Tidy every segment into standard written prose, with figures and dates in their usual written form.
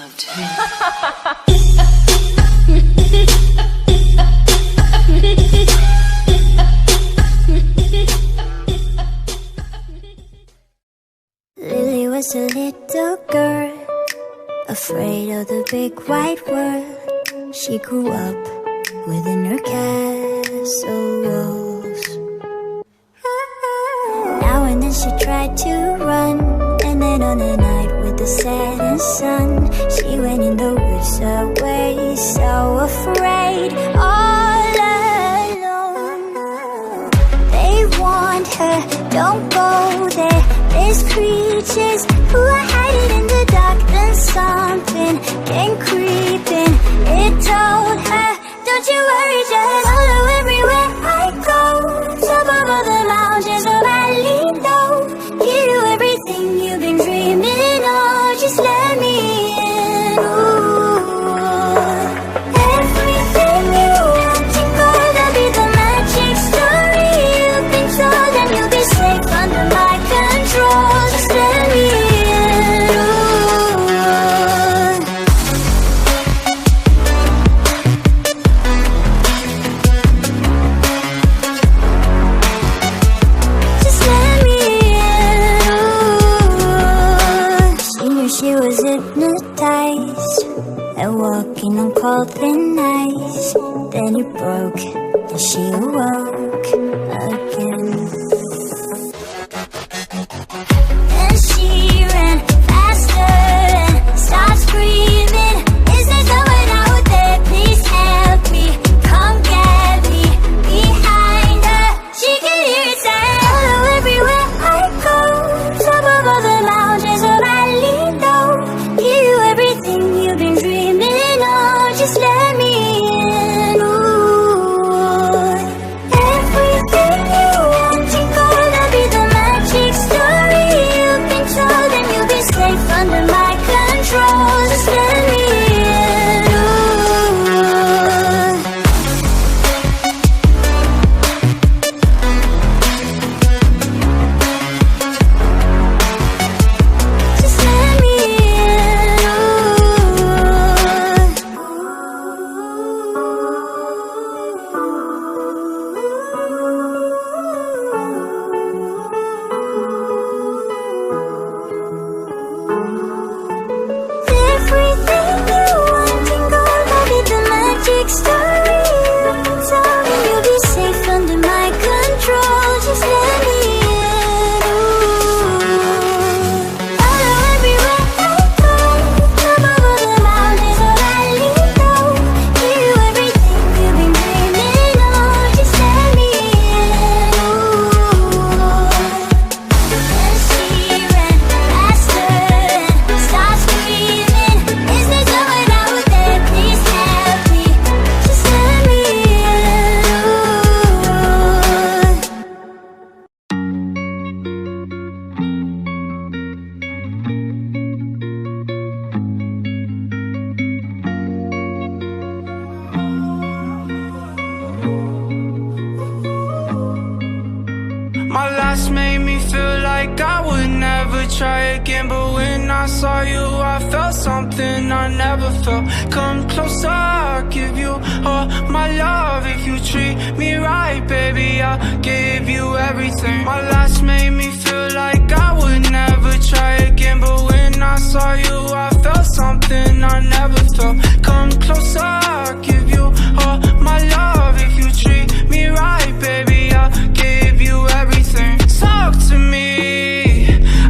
loved Lily was a little girl, afraid of the big white world. She grew up within her castle walls. Now and then she tried to run, and then on a night with the setting sun, she went in the woods away, so afraid, all alone. They warned her, don't go there, there's creatures who are hiding in the dark. Then something came creeping, it told her, don't you worry, just follow everywhere I go. Top of all the mountains of valley low, give you everything you've been dreaming of, just let me in. Ooh. Everything you want to gonna be the magic story you've been told, and you'll be safe under my control, just let me in. She was hypnotized and walking on cold thin ice. Then it broke and she awoke again. Then she ran faster and started screaming, is there someone out there? Please help me, come get me. Behind her, she could hear it say, follow everywhere I go. Top of all the mountains of valley, give you everything you've been dreaming of, just let me in. Ooh. Everything you want to gonna be the magic story you've been told, and you'll be safe under my control, just let me in. Ooh. Just let me story you've been told, and you'll be safe under my control, just let me in. Ooh. Follow everywhere I go, top of all the mountains of valley low, give you everything you've been dreaming of, just let me in. Ooh. Then she ran faster and started screaming, is there someone out there? Please help me, just let me in. My last made me feel like I would never try again, but when I saw you, I felt something I never felt. Come closer, I'll give you all my love. If you treat me right, baby, I'll give you everything. My last made me feel like I would never try again, but when I saw you, I felt something I never felt. Come closer, I'll give you all my love. If you treat me right, baby, I'll give you everything. Talk to me,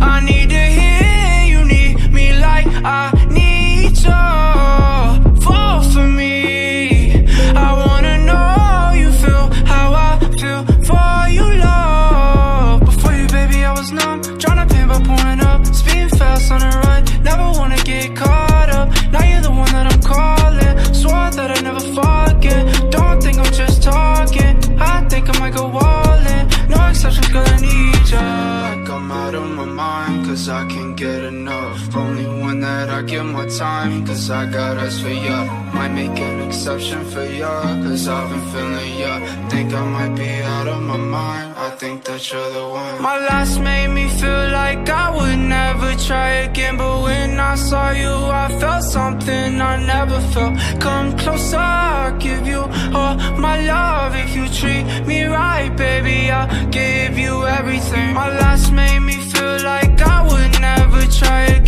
I need to hear you need me like I need you. Fall for me, I wanna know you feel how I feel for you, love. Before you, baby, I was numb, tryna pain by pulling up, speeding fast on the run, never wanna get caught up. Now you're the one that I'm calling, swore that I'd never forget. Don't think I'm just talking, I think I might go all in. No exceptions, girl, I need ya. Like I'm out of my mind, cause I can't get enough. Only one that I give my time, cause I got eyes for ya. Might make an exception for ya, cause I've been feeling ya. Think I might be out of my mind, I think that you're the one. My last made me feel like I would never try again, but when I saw you, I felt something something I never felt. Come closer, I'll give you all my love. If you treat me right, baby, I'll give you everything. My last made me feel like I would never try again.